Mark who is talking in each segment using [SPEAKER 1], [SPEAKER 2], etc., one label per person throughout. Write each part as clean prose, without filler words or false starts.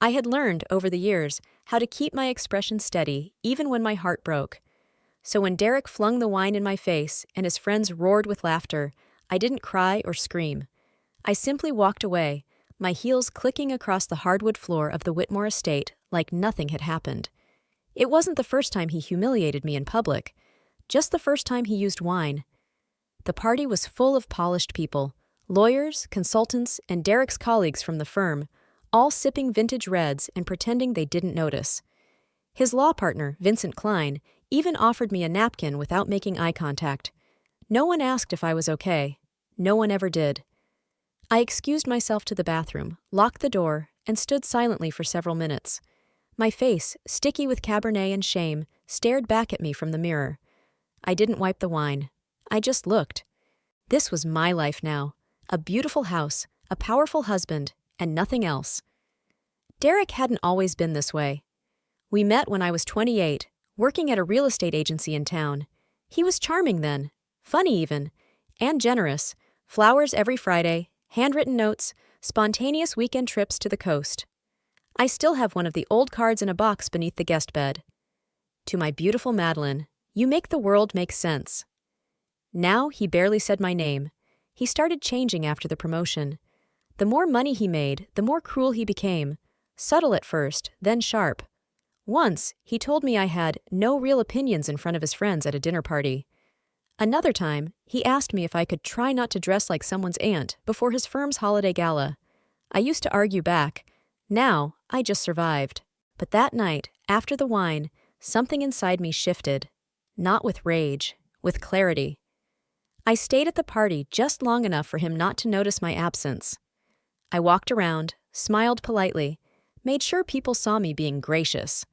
[SPEAKER 1] I had learned, over the years, how to keep my expression steady even when my heart broke. So when Derek flung the wine in my face and his friends roared with laughter, I didn't cry or scream. I simply walked away, my heels clicking across the hardwood floor of the Whitmore estate like nothing had happened. It wasn't the first time he humiliated me in public, just the first time he used wine. The party was full of polished people, lawyers, consultants, and Derek's colleagues from the firm, all sipping vintage reds and pretending they didn't notice. His law partner, Vincent Klein, even offered me a napkin without making eye contact. No one asked if I was okay. No one ever did. I excused myself to the bathroom, locked the door, and stood silently for several minutes. My face, sticky with Cabernet and shame, stared back at me from the mirror. I didn't wipe the wine. I just looked. This was my life now. A beautiful house, a powerful husband, and nothing else. Derek hadn't always been this way. We met when I was 28, working at a real estate agency in town. He was charming then, funny even, and generous. Flowers every Friday, handwritten notes, spontaneous weekend trips to the coast. I still have one of the old cards in a box beneath the guest bed. To my beautiful Madeline, you make the world make sense. Now he barely said my name. He started changing after the promotion. The more money he made, the more cruel he became. Subtle at first, then sharp. Once, he told me I had no real opinions in front of his friends at a dinner party. Another time, he asked me if I could try not to dress like someone's aunt before his firm's holiday gala. I used to argue back. Now, I just survived. But that night, after the wine, something inside me shifted. Not with rage, with clarity. I stayed at the party just long enough for him not to notice my absence. I walked around, smiled politely, made sure people saw me being gracious.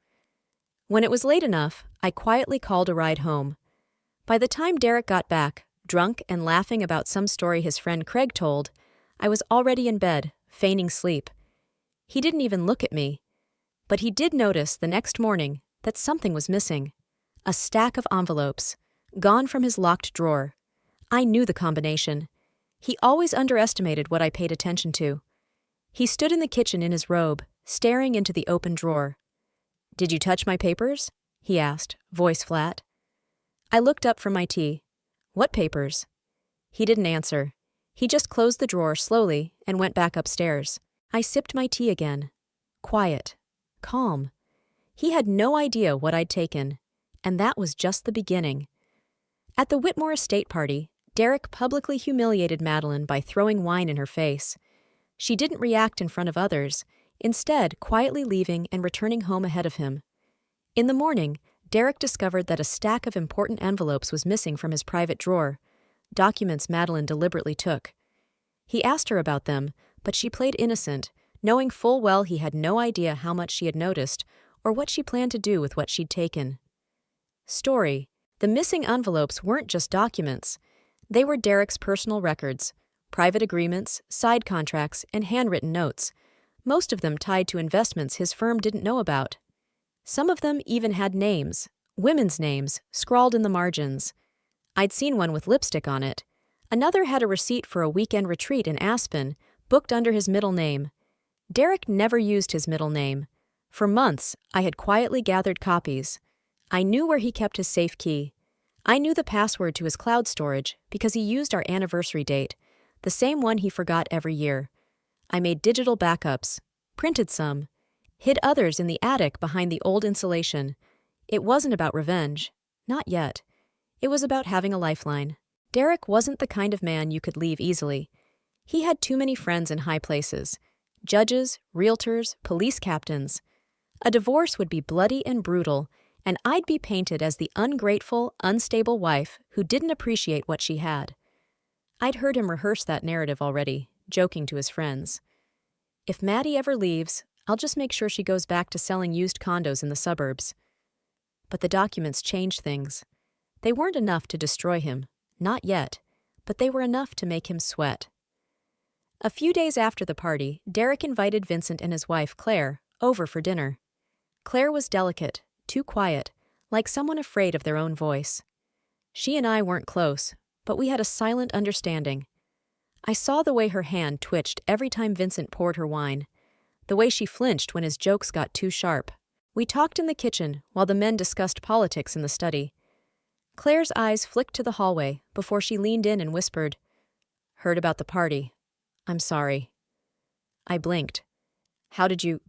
[SPEAKER 1] When it was late enough, I quietly called a ride home. By the time Derek got back, drunk and laughing about some story his friend Craig told, I was already in bed, feigning sleep. He didn't even look at me. But he did notice the next morning that something was missing. A stack of envelopes, gone from his locked drawer. I knew the combination. He always underestimated what I paid attention to. He stood in the kitchen in his robe, staring into the open drawer. "Did you touch my papers?" he asked, voice flat. I looked up from my tea. "What papers?" He didn't answer. He just closed the drawer slowly and went back upstairs. I sipped my tea again. Quiet. Calm. He had no idea what I'd taken, and that was just the beginning. At the Whitmore estate party, Derek publicly humiliated Madeline by throwing wine in her face. She didn't react in front of others, instead quietly leaving and returning home ahead of him. In the morning, Derek discovered that a stack of important envelopes was missing from his private drawer, documents Madeline deliberately took. He asked her about them, but she played innocent, knowing full well he had no idea how much she had noticed or what she planned to do with what she'd taken. Story: the missing envelopes weren't just documents. They were Derek's personal records, private agreements, side contracts, and handwritten notes, most of them tied to investments his firm didn't know about. Some of them even had names, women's names, scrawled in the margins. I'd seen one with lipstick on it. Another had a receipt for a weekend retreat in Aspen, booked under his middle name. Derek never used his middle name. For months, I had quietly gathered copies. I knew where he kept his safe key. I knew the password to his cloud storage because he used our anniversary date, the same one he forgot every year. I made digital backups, printed some, hid others in the attic behind the old insulation. It wasn't about revenge. Not yet. It was about having a lifeline. Derek wasn't the kind of man you could leave easily. He had too many friends in high places. Judges, realtors, police captains. A divorce would be bloody and brutal, and I'd be painted as the ungrateful, unstable wife who didn't appreciate what she had. I'd heard him rehearse that narrative already, joking to his friends. If Maddie ever leaves, I'll just make sure she goes back to selling used condos in the suburbs. But the documents changed things. They weren't enough to destroy him, not yet, but they were enough to make him sweat. A few days after the party, Derek invited Vincent and his wife, Claire, over for dinner. Claire was delicate, too quiet, like someone afraid of their own voice. She and I weren't close, but we had a silent understanding. I saw the way her hand twitched every time Vincent poured her wine. the way she flinched when his jokes got too sharp. We talked in the kitchen while the men discussed politics in the study. Claire's eyes flicked to the hallway before she leaned in and whispered, "Heard about the party. I'm sorry." I blinked. "How did you—"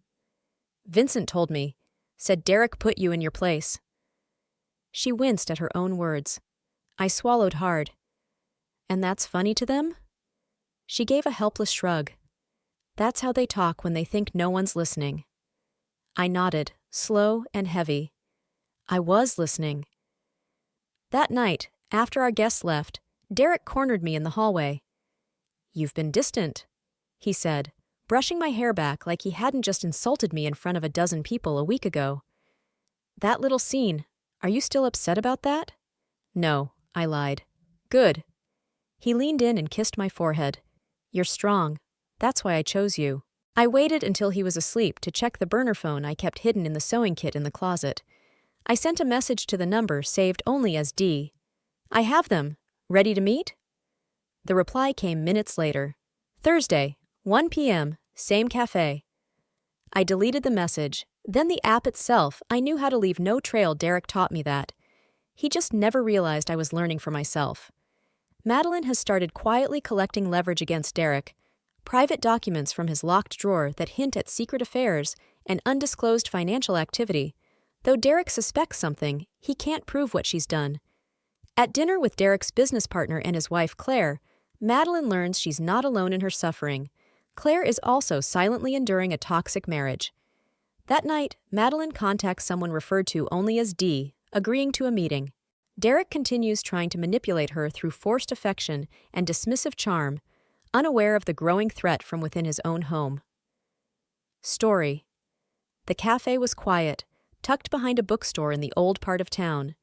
[SPEAKER 1] "Vincent told me. Said Derek put you in your place." She winced at her own words. I swallowed hard. "And that's funny to them?" She gave a helpless shrug. "That's how they talk when they think no one's listening." I nodded, slow and heavy. I was listening. That night, after our guests left, Derek cornered me in the hallway. "You've been distant," he said, brushing my hair back like he hadn't just insulted me in front of a dozen people a week ago. "That little scene, are you still upset about that?" "No," I lied. "Good." He leaned in and kissed my forehead. "You're strong. That's why I chose you." I waited until he was asleep to check the burner phone I kept hidden in the sewing kit in the closet. I sent a message to the number saved only as D. "I have them. Ready to meet?" The reply came minutes later. "Thursday, 1 p.m., same cafe." I deleted the message. Then the app itself, I knew how to leave no trail. Derek taught me that. He just never realized I was learning for myself. Madeline has started quietly collecting leverage against Derek. Private documents from his locked drawer that hint at secret affairs and undisclosed financial activity. Though Derek suspects something, he can't prove what she's done. At dinner with Derek's business partner and his wife Claire, Madeline learns she's not alone in her suffering. Claire is also silently enduring a toxic marriage. That night, Madeline contacts someone referred to only as D, agreeing to a meeting. Derek continues trying to manipulate her through forced affection and dismissive charm, unaware of the growing threat from within his own home. Story. The cafe was quiet, tucked behind a bookstore in the old part of town.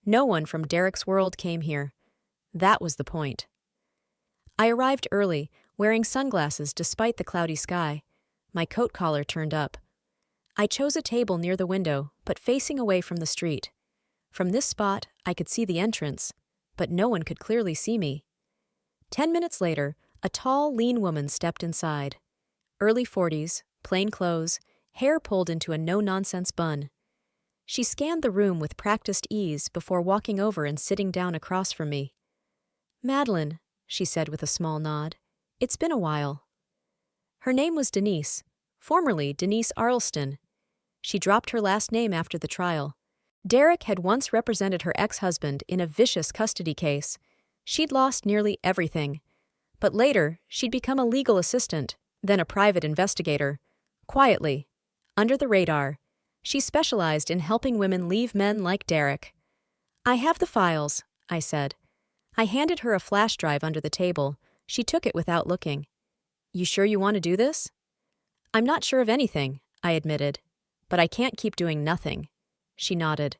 [SPEAKER 1] No one from Derek's world came here. That was the point. I arrived early, wearing sunglasses despite the cloudy sky, my coat collar turned up. I chose a table near the window, but facing away from the street. From this spot, I could see the entrance, but no one could clearly see me. 10 minutes later, a tall, lean woman stepped inside. Early 40s, plain clothes, hair pulled into a no-nonsense bun. She scanned the room with practiced ease before walking over and sitting down across from me. "Madeline," she said with a small nod. "It's been a while." Her name was Denise, formerly Denise Arlston. She dropped her last name after the trial. Derek had once represented her ex-husband in a vicious custody case. She'd lost nearly everything. But later, she'd become a legal assistant, then a private investigator. Quietly, under the radar, she specialized in helping women leave men like Derek. "I have the files," I said. I handed her a flash drive under the table. She took it without looking. "You sure you want to do this?" "I'm not sure of anything," I admitted. "But I can't keep doing nothing." She nodded.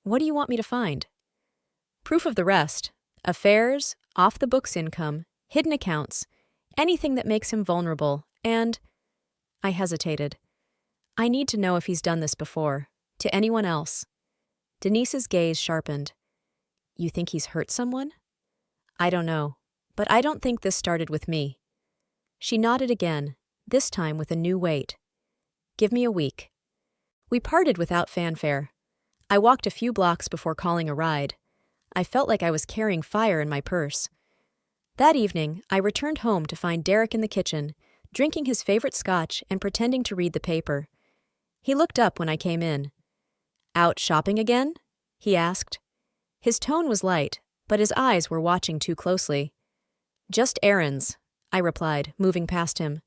[SPEAKER 1] "What do you want me to find?" "Proof of the rest. Affairs, off-the-books income, hidden accounts, anything that makes him vulnerable, and—" I hesitated. "I need to know if he's done this before, to anyone else." Denise's gaze sharpened. "You think he's hurt someone?" "I don't know, but I don't think this started with me." She nodded again, this time with a new weight. "Give me a week." We parted without fanfare. I walked a few blocks before calling a ride. I felt like I was carrying fire in my purse. That evening, I returned home to find Derek in the kitchen, drinking his favorite scotch and pretending to read the paper. He looked up when I came in. "Out shopping again?" he asked. His tone was light, but his eyes were watching too closely. "Just errands," I replied, moving past him.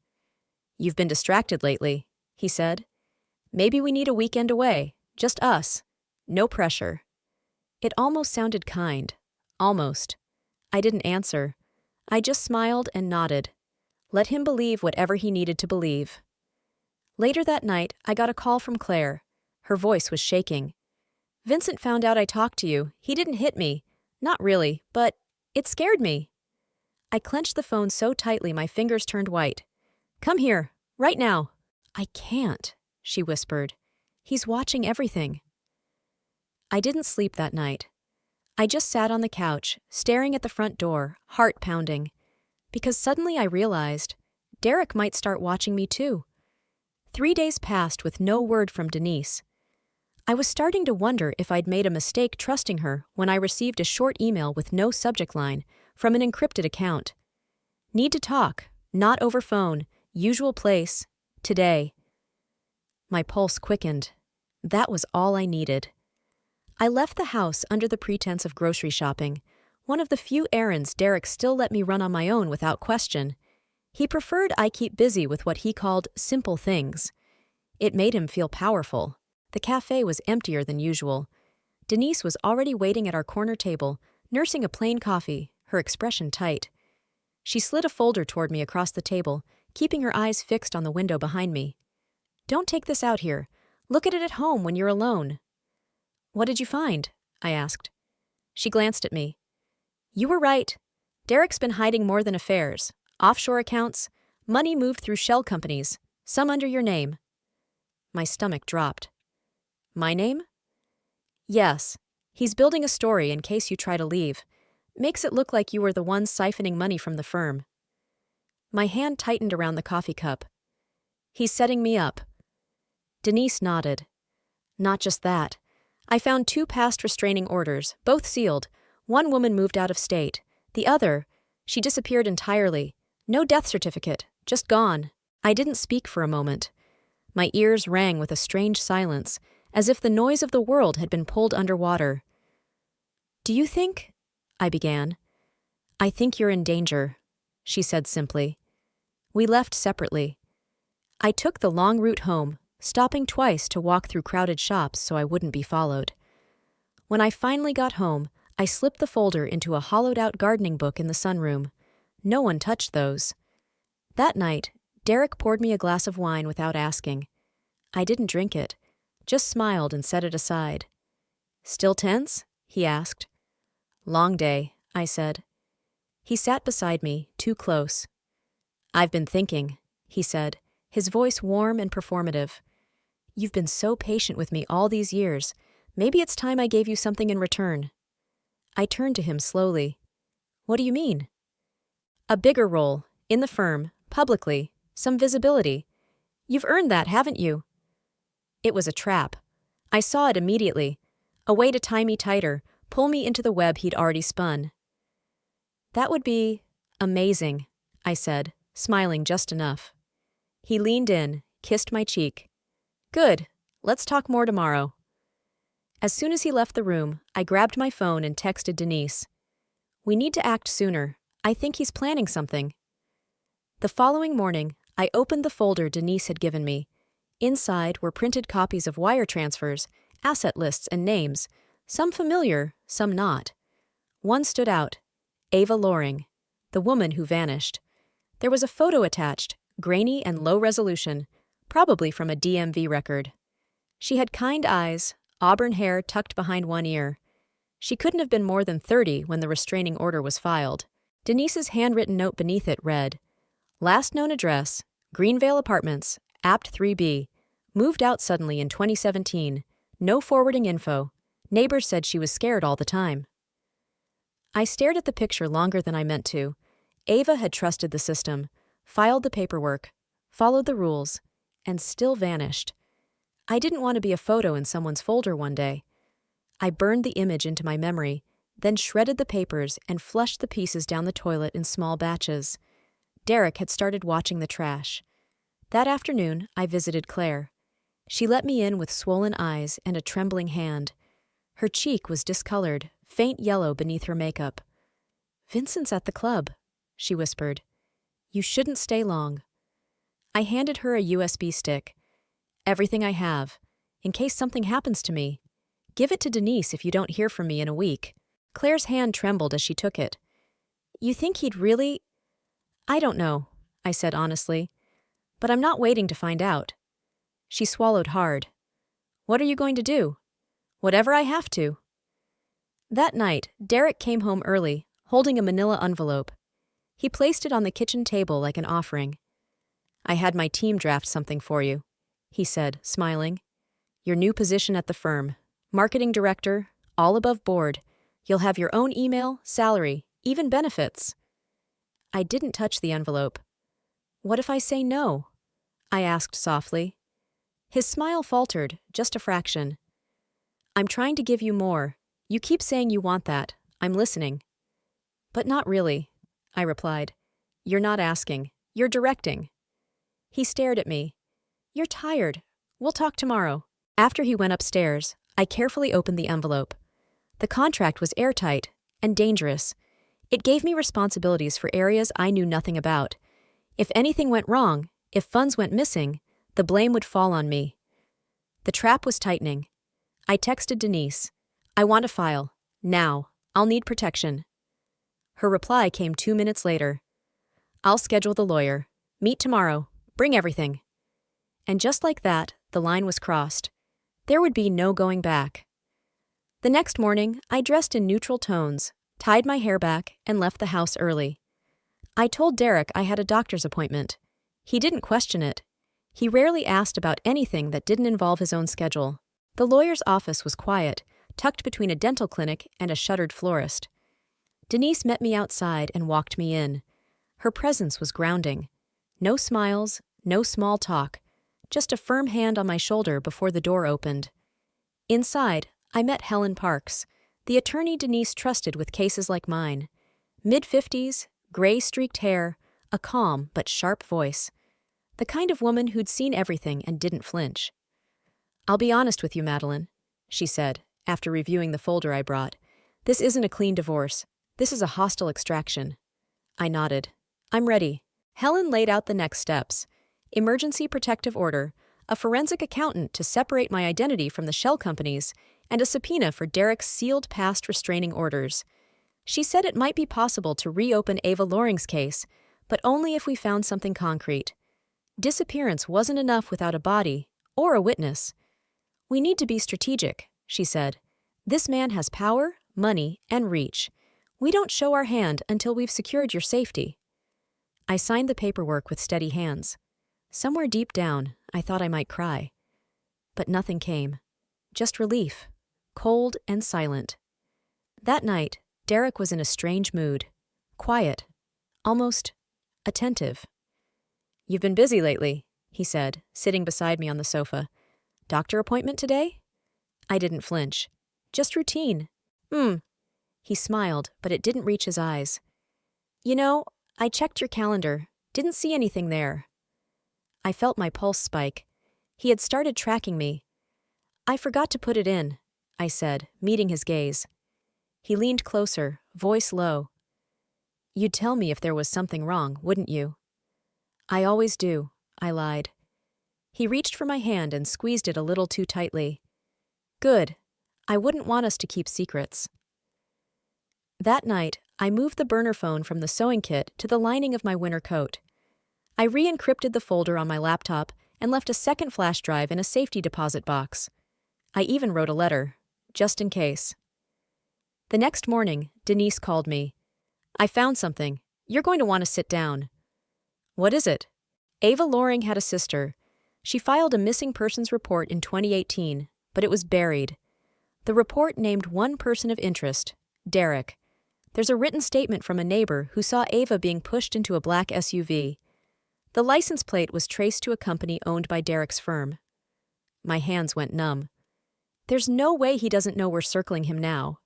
[SPEAKER 1] "You've been distracted lately," he said. "Maybe we need a weekend away, just us. No pressure." It almost sounded kind. Almost. I didn't answer. I just smiled and nodded. Let him believe whatever he needed to believe. Later that night, I got a call from Claire. Her voice was shaking. "Vincent found out I talked to you. He didn't hit me. Not really, but it scared me." I clenched the phone so tightly my fingers turned white. "Come here, right now." "I can't," she whispered. "He's watching everything." I didn't sleep that night. I just sat on the couch, staring at the front door, heart pounding. Because suddenly I realized, Derek might start watching me too. 3 days passed with no word from Denise. I was starting to wonder if I'd made a mistake trusting her when I received a short email with no subject line from an encrypted account. Need to talk, not over phone, usual place, today. My pulse quickened. That was all I needed. I left the house under the pretense of grocery shopping, one of the few errands Derek still let me run on my own without question. He preferred I keep busy with what he called simple things. It made him feel powerful. The cafe was emptier than usual. Denise was already waiting at our corner table, nursing a plain coffee, her expression tight. She slid a folder toward me across the table, keeping her eyes fixed on the window behind me. "Don't take this out here. Look at it at home when you're alone." "What did you find?" I asked. She glanced at me. "You were right. Derek's been hiding more than affairs. Offshore accounts, money moved through shell companies, some under your name." My stomach dropped. "My name?" "Yes. He's building a story in case you try to leave. Makes it look like you were the one siphoning money from the firm." My hand tightened around the coffee cup. "He's setting me up." Denise nodded. "Not just that. I found 2 past restraining orders, both sealed. One woman moved out of state. The other, she disappeared entirely. No death certificate, just gone." I didn't speak for a moment. My ears rang with a strange silence, as if the noise of the world had been pulled underwater. "Do you think—" I began. "I think you're in danger," she said simply. We left separately. I took the long route home, stopping twice to walk through crowded shops so I wouldn't be followed. When I finally got home, I slipped the folder into a hollowed-out gardening book in the sunroom. No one touched those. That night, Derek poured me a glass of wine without asking. I didn't drink it, just smiled and set it aside. "Still tense?" he asked. "Long day," I said. He sat beside me, too close. "I've been thinking," he said, his voice warm and performative. "You've been so patient with me all these years. Maybe it's time I gave you something in return." I turned to him slowly. "What do you mean?" "A bigger role, in the firm, publicly, some visibility. You've earned that, haven't you?" It was a trap. I saw it immediately. A way to tie me tighter, pull me into the web he'd already spun. "That would be amazing," I said, smiling just enough. He leaned in, kissed my cheek. "Good. Let's talk more tomorrow." As soon as he left the room, I grabbed my phone and texted Denise. "We need to act sooner. I think he's planning something." The following morning, I opened the folder Denise had given me. Inside were printed copies of wire transfers, asset lists, and names, some familiar, some not. One stood out, Ava Loring, the woman who vanished. There was a photo attached, grainy and low resolution, probably from a DMV record. She had kind eyes, auburn hair tucked behind one ear. She couldn't have been more than 30 when the restraining order was filed. Denise's handwritten note beneath it read, "Last known address, Greenvale Apartments, Apt 3B. Moved out suddenly in 2017. No forwarding info. Neighbors said she was scared all the time." I stared at the picture longer than I meant to. Ava had trusted the system, filed the paperwork, followed the rules, and still vanished. I didn't want to be a photo in someone's folder one day. I burned the image into my memory, then shredded the papers and flushed the pieces down the toilet in small batches. Derek had started watching the trash. That afternoon, I visited Claire. She let me in with swollen eyes and a trembling hand. Her cheek was discolored, faint yellow beneath her makeup. "Vincent's at the club," she whispered. "You shouldn't stay long." I handed her a USB stick. "Everything I have, in case something happens to me. Give it to Denise if you don't hear from me in a week." Claire's hand trembled as she took it. "You think he'd really—" "I don't know," I said honestly. "But I'm not waiting to find out." She swallowed hard. "What are you going to do?" "Whatever I have to." That night, Derek came home early, holding a manila envelope. He placed it on the kitchen table like an offering. "I had my team draft something for you," he said, smiling. "Your new position at the firm. Marketing director, all above board. You'll have your own email, salary, even benefits." I didn't touch the envelope. "What if I say no?" I asked softly. His smile faltered, just a fraction. I'm trying to give you more. You keep saying you want that. I'm listening. But not really, I replied. You're not asking. You're directing. He stared at me. You're tired. We'll talk tomorrow. After he went upstairs, I carefully opened the envelope. The contract was airtight and dangerous. It gave me responsibilities for areas I knew nothing about. If anything went wrong, if funds went missing, the blame would fall on me. The trap was tightening. I texted Denise. I want a file. Now. I'll need protection. Her reply came 2 minutes later. I'll schedule the lawyer. Meet tomorrow. Bring everything. And just like that, the line was crossed. There would be no going back. The next morning, I dressed in neutral tones, tied my hair back, and left the house early. I told Derek I had a doctor's appointment. He didn't question it. He rarely asked about anything that didn't involve his own schedule. The lawyer's office was quiet, tucked between a dental clinic and a shuttered florist. Denise met me outside and walked me in. Her presence was grounding. No smiles, no small talk, just a firm hand on my shoulder before the door opened. Inside, I met Helen Parks, the attorney Denise trusted with cases like mine. Mid-50s, gray-streaked hair, a calm but sharp voice. The kind of woman who'd seen everything and didn't flinch. I'll be honest with you, Madeline, she said, after reviewing the folder I brought. This isn't a clean divorce. This is a hostile extraction. I nodded. I'm ready. Helen laid out the next steps. Emergency protective order, a forensic accountant to separate my identity from the shell companies, and a subpoena for Derek's sealed past restraining orders. She said it might be possible to reopen Ava Loring's case, but only if we found something concrete. Disappearance wasn't enough without a body or a witness. We need to be strategic, she said. This man has power, money, and reach. We don't show our hand until we've secured your safety. I signed the paperwork with steady hands. Somewhere deep down, I thought I might cry. But nothing came. Just relief, cold and silent. That night, Derek was in a strange mood. Quiet. Almost attentive. You've been busy lately, he said, sitting beside me on the sofa. Doctor appointment today? I didn't flinch. Just routine. He smiled, but it didn't reach his eyes. You know, I checked your calendar. Didn't see anything there. I felt my pulse spike. He had started tracking me. I forgot to put it in, I said, meeting his gaze. He leaned closer, voice low. You'd tell me if there was something wrong, wouldn't you? I always do, I lied. He reached for my hand and squeezed it a little too tightly. Good. I wouldn't want us to keep secrets. That night, I moved the burner phone from the sewing kit to the lining of my winter coat. I re-encrypted the folder on my laptop and left a second flash drive in a safety deposit box. I even wrote a letter, just in case. The next morning, Denise called me. I found something. You're going to want to sit down. What is it? Ava Loring had a sister. She filed a missing persons report in 2018, but it was buried. The report named one person of interest, Derek. There's a written statement from a neighbor who saw Ava being pushed into a black SUV. The license plate was traced to a company owned by Derek's firm. My hands went numb. There's no way he doesn't know we're circling him now,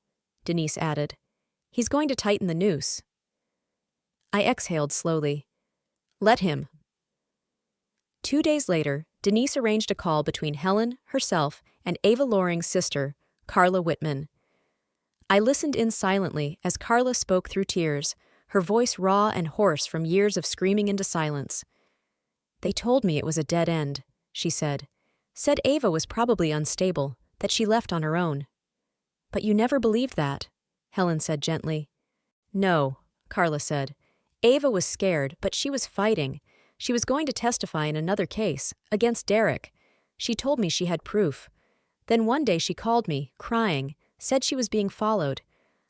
[SPEAKER 1] Denise added. He's going to tighten the noose. I exhaled slowly. Let him. 2 days later, Denise arranged a call between Helen, herself, and Ava Loring's sister, Carla Whitman. I listened in silently as Carla spoke through tears, her voice raw and hoarse from years of screaming into silence. They told me it was a dead end, she said. Said Ava was probably unstable, that she left on her own. But you never believed that, Helen said gently. No, Carla said. Ava was scared, but she was fighting. She was going to testify in another case, against Derek. She told me she had proof. Then one day she called me, crying, said she was being followed.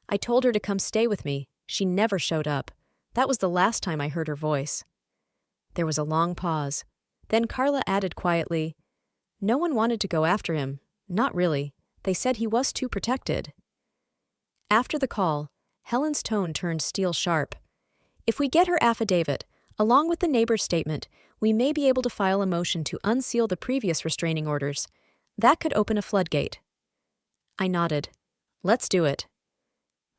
[SPEAKER 1] I told her to come stay with me. She never showed up. That was the last time I heard her voice. There was a long pause. Then Carla added quietly, No one wanted to go after him. Not really. They said he was too protected. After the call, Helen's tone turned steel sharp. If we get her affidavit, Along with the neighbor's statement, we may be able to file a motion to unseal the previous restraining orders. That could open a floodgate. I nodded. Let's do it.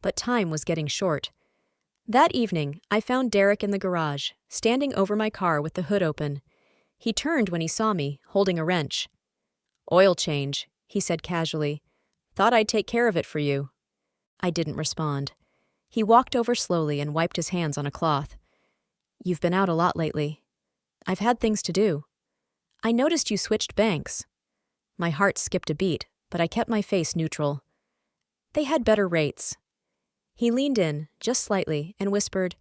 [SPEAKER 1] But time was getting short. That evening, I found Derek in the garage, standing over my car with the hood open. He turned when he saw me, holding a wrench. "Oil change," he said casually. "Thought I'd take care of it for you." I didn't respond. He walked over slowly and wiped his hands on a cloth. "You've been out a lot lately." "I've had things to do." "I noticed you switched banks." My heart skipped a beat, but I kept my face neutral. "They had better rates." He leaned in, just slightly, and whispered,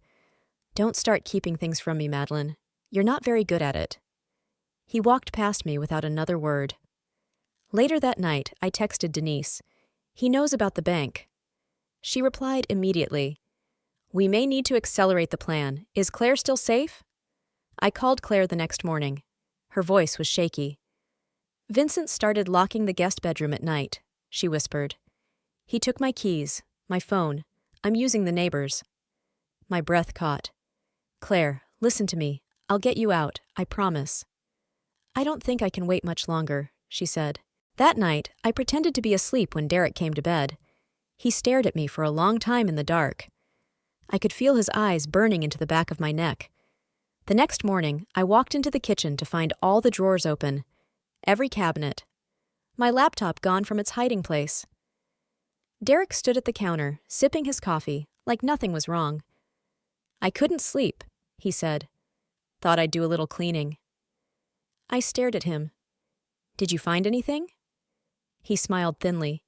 [SPEAKER 1] "Don't start keeping things from me, Madeline. You're not very good at it." He walked past me without another word. Later that night, I texted Denise. "He knows about the bank." She replied immediately. "We may need to accelerate the plan. Is Claire still safe?" I called Claire the next morning. Her voice was shaky. "Vincent started locking the guest bedroom at night," she whispered. "He took my keys, my phone. I'm using the neighbor's." My breath caught. "Claire, listen to me. I'll get you out, I promise." "I don't think I can wait much longer," she said. That night, I pretended to be asleep when Derek came to bed. He stared at me for a long time in the dark. I could feel his eyes burning into the back of my neck. The next morning, I walked into the kitchen to find all the drawers open. Every cabinet. My laptop gone from its hiding place. Derek stood at the counter, sipping his coffee, like nothing was wrong. "I couldn't sleep," he said. "Thought I'd do a little cleaning." I stared at him. "Did you find anything?" He smiled thinly.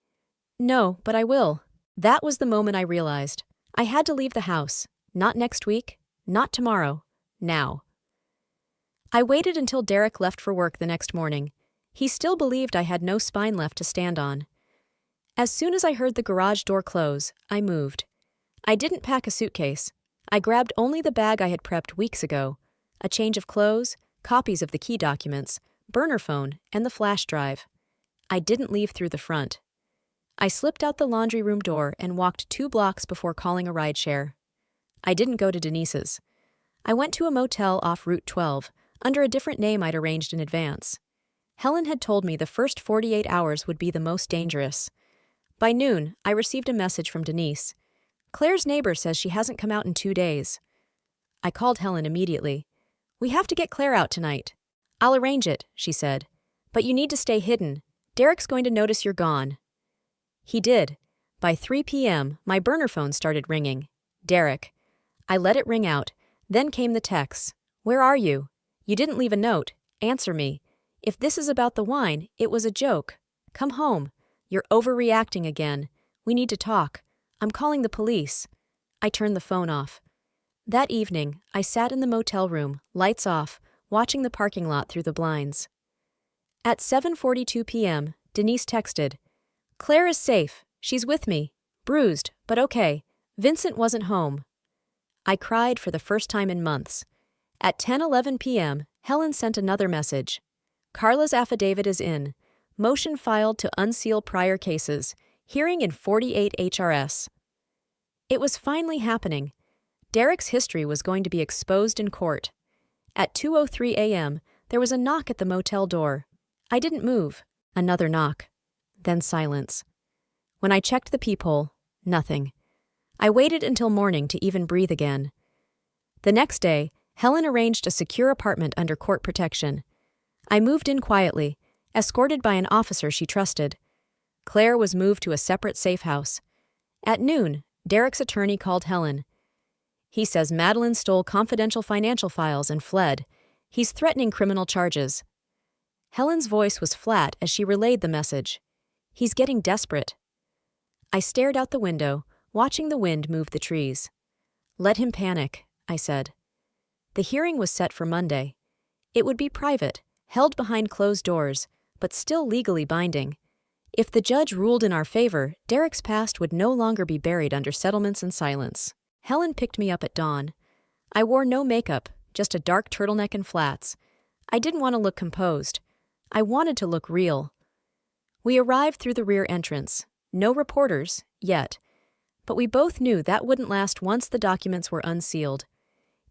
[SPEAKER 1] "No, but I will." That was the moment I realized. I had to leave the house. Not next week, not tomorrow, now. I waited until Derek left for work the next morning. He still believed I had no spine left to stand on. As soon as I heard the garage door close, I moved. I didn't pack a suitcase. I grabbed only the bag I had prepped weeks ago, a change of clothes, copies of the key documents, burner phone, and the flash drive. I didn't leave through the front. I slipped out the laundry room door and walked 2 blocks before calling a rideshare. I didn't go to Denise's. I went to a motel off Route 12, under a different name I'd arranged in advance. Helen had told me the first 48 hours would be the most dangerous. By noon, I received a message from Denise. "Claire's neighbor says she hasn't come out in 2 days." I called Helen immediately. "We have to get Claire out tonight." "I'll arrange it," she said. "But you need to stay hidden. Derek's going to notice you're gone." He did. By 3 p.m., my burner phone started ringing. Derek. I let it ring out. Then came the texts. "Where are you? You didn't leave a note. Answer me. If this is about the wine, it was a joke. Come home. You're overreacting again. We need to talk. I'm calling the police." I turned the phone off. That evening, I sat in the motel room, lights off, watching the parking lot through the blinds. At 7:42 p.m., Denise texted, "Claire is safe. She's with me. Bruised, but okay. Vincent wasn't home." I cried for the first time in months. At 10:11 p.m., Helen sent another message. "Carla's affidavit is in. Motion filed to unseal prior cases. Hearing in 48 HRS." It was finally happening. Derek's history was going to be exposed in court. At 2:03 a.m., there was a knock at the motel door. I didn't move. Another knock. Then silence. When I checked the peephole, nothing. I waited until morning to even breathe again. The next day, Helen arranged a secure apartment under court protection. I moved in quietly, escorted by an officer she trusted. Claire was moved to a separate safe house. At noon, Derek's attorney called Helen. He says Madeline stole confidential financial files and fled. He's threatening criminal charges. Helen's voice was flat as she relayed the message. He's getting desperate. I stared out the window, watching the wind move the trees. Let him panic, I said. The hearing was set for Monday. It would be private, held behind closed doors, but still legally binding. If the judge ruled in our favor, Derek's past would no longer be buried under settlements and silence. Helen picked me up at dawn. I wore no makeup, just a dark turtleneck and flats. I didn't want to look composed. I wanted to look real. We arrived through the rear entrance. No reporters, yet. But we both knew that wouldn't last once the documents were unsealed.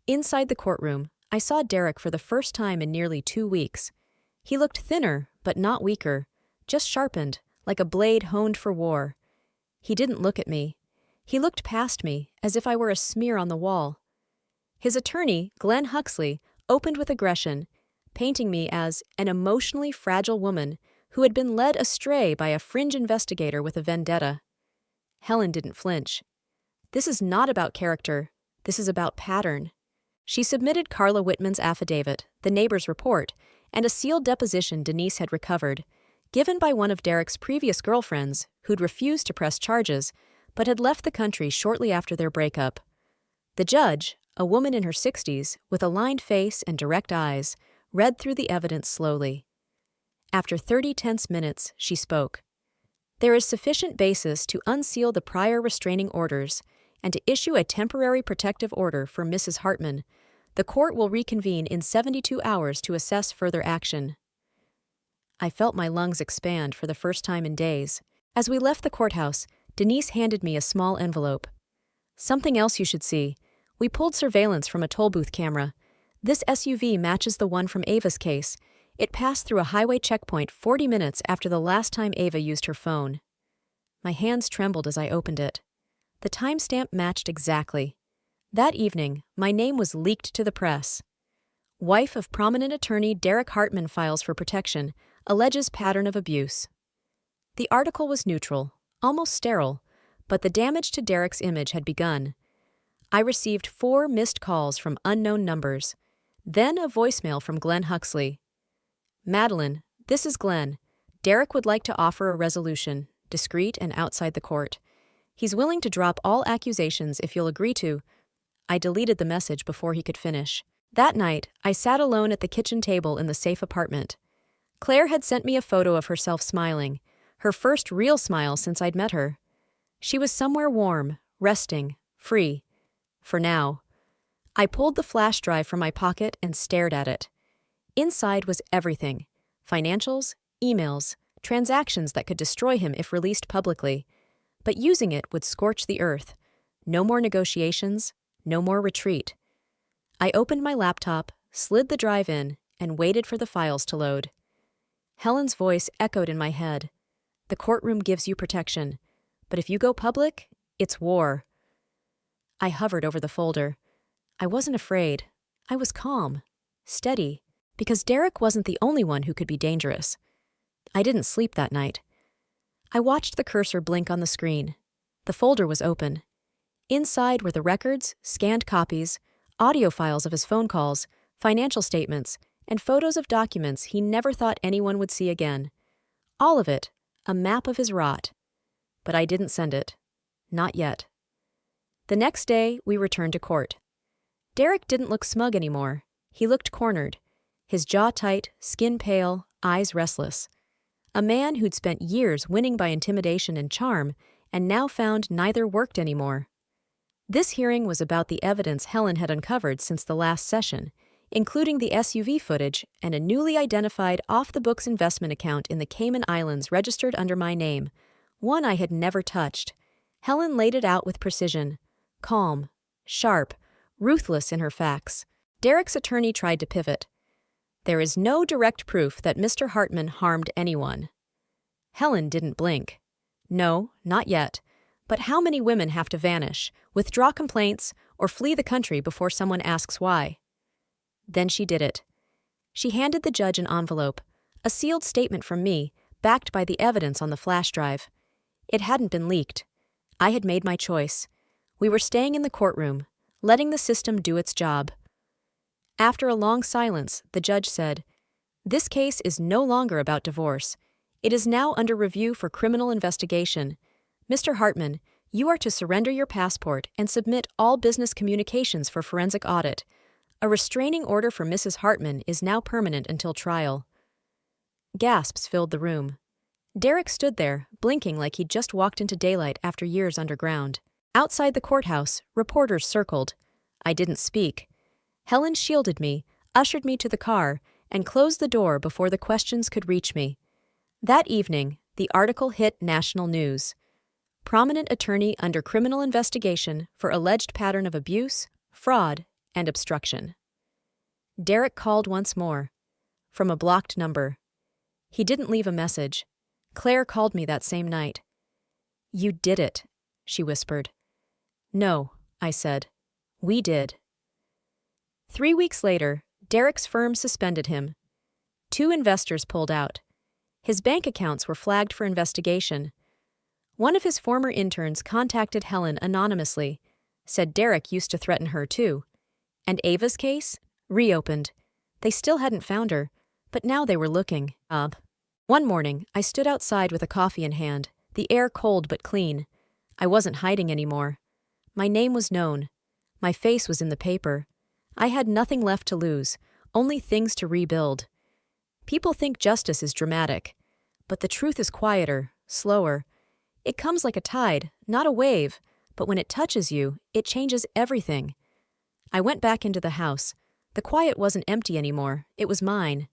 [SPEAKER 1] Inside the courtroom, I saw Derek for the first time in nearly 2 weeks. He looked thinner, but not weaker, just sharpened, like a blade honed for war. He didn't look at me. He looked past me, as if I were a smear on the wall. His attorney, Glenn Huxley, opened with aggression, painting me as an emotionally fragile woman who had been led astray by a fringe investigator with a vendetta. Helen didn't flinch. This is not about character. This is about pattern. She submitted Carla Whitman's affidavit, the neighbor's report, and a sealed deposition Denise had recovered, given by one of Derek's previous girlfriends who'd refused to press charges but had left the country shortly after their breakup. The judge, a woman in her 60s, with a lined face and direct eyes, read through the evidence slowly. After 30 tense minutes, she spoke. There is sufficient basis to unseal the prior restraining orders and to issue a temporary protective order for Mrs. Hartman. The court will reconvene in 72 hours to assess further action. I felt my lungs expand for the first time in days. As we left the courthouse, Denise handed me a small envelope. Something else you should see. We pulled surveillance from a toll booth camera. This SUV matches the one from Ava's case. It passed through a highway checkpoint 40 minutes after the last time Ava used her phone. My hands trembled as I opened it. The timestamp matched exactly. That evening, my name was leaked to the press. Wife of prominent attorney Derek Hartman files for protection, alleges pattern of abuse. The article was neutral, almost sterile, but the damage to Derek's image had begun. I received 4 missed calls from unknown numbers, then a voicemail from Glenn Huxley. Madeline, this is Glenn. Derek would like to offer a resolution, discreet and outside the court. He's willing to drop all accusations if you'll agree to. I deleted the message before he could finish. That night, I sat alone at the kitchen table in the safe apartment. Claire had sent me a photo of herself smiling, her first real smile since I'd met her. She was somewhere warm, resting, free. For now. I pulled the flash drive from my pocket and stared at it. Inside was everything: financials, emails, transactions that could destroy him if released publicly. But using it would scorch the earth. No more negotiations, no more retreat. I opened my laptop, slid the drive in, and waited for the files to load. Helen's voice echoed in my head. The courtroom gives you protection, but if you go public, it's war. I hovered over the folder. I wasn't afraid. I was calm, steady, because Derek wasn't the only one who could be dangerous. I didn't sleep that night. I watched the cursor blink on the screen. The folder was open. Inside were the records, scanned copies, audio files of his phone calls, financial statements, and photos of documents he never thought anyone would see again. All of it, a map of his rot. But I didn't send it. Not yet. The next day, we returned to court. Derek didn't look smug anymore. He looked cornered, his jaw tight, skin pale, eyes restless. A man who'd spent years winning by intimidation and charm, and now found neither worked anymore. This hearing was about the evidence Helen had uncovered since the last session, including the SUV footage and a newly identified off-the-books investment account in the Cayman Islands registered under my name, one I had never touched. Helen laid it out with precision, calm, sharp, ruthless in her facts. Derek's attorney tried to pivot. There is no direct proof that Mr. Hartman harmed anyone. Helen didn't blink. No, not yet. But how many women have to vanish, withdraw complaints, or flee the country before someone asks why? Then she did it. She handed the judge an envelope, a sealed statement from me, backed by the evidence on the flash drive. It hadn't been leaked. I had made my choice. We were staying in the courtroom, letting the system do its job. After a long silence, the judge said, "This case is no longer about divorce. It is now under review for criminal investigation. Mr. Hartman, you are to surrender your passport and submit all business communications for forensic audit. A restraining order for Mrs. Hartman is now permanent until trial." Gasps filled the room. Derek stood there, blinking like he'd just walked into daylight after years underground. Outside the courthouse, reporters circled. I didn't speak. Helen shielded me, ushered me to the car, and closed the door before the questions could reach me. That evening, the article hit national news. Prominent attorney under criminal investigation for alleged pattern of abuse, fraud, and obstruction. Derek called once more, from a blocked number. He didn't leave a message. Claire called me that same night. "You did it," she whispered. "No," I said. "We did." 3 weeks later, Derek's firm suspended him. 2 investors pulled out. His bank accounts were flagged for investigation. One of his former interns contacted Helen anonymously, said Derek used to threaten her too. And Ava's case? Reopened. They still hadn't found her, but now they were looking. One morning, I stood outside with a coffee in hand, the air cold but clean. I wasn't hiding anymore. My name was known. My face was in the paper. I had nothing left to lose, only things to rebuild. People think justice is dramatic, but the truth is quieter, slower. It comes like a tide, not a wave, but when it touches you, it changes everything. I went back into the house. The quiet wasn't empty anymore, it was mine.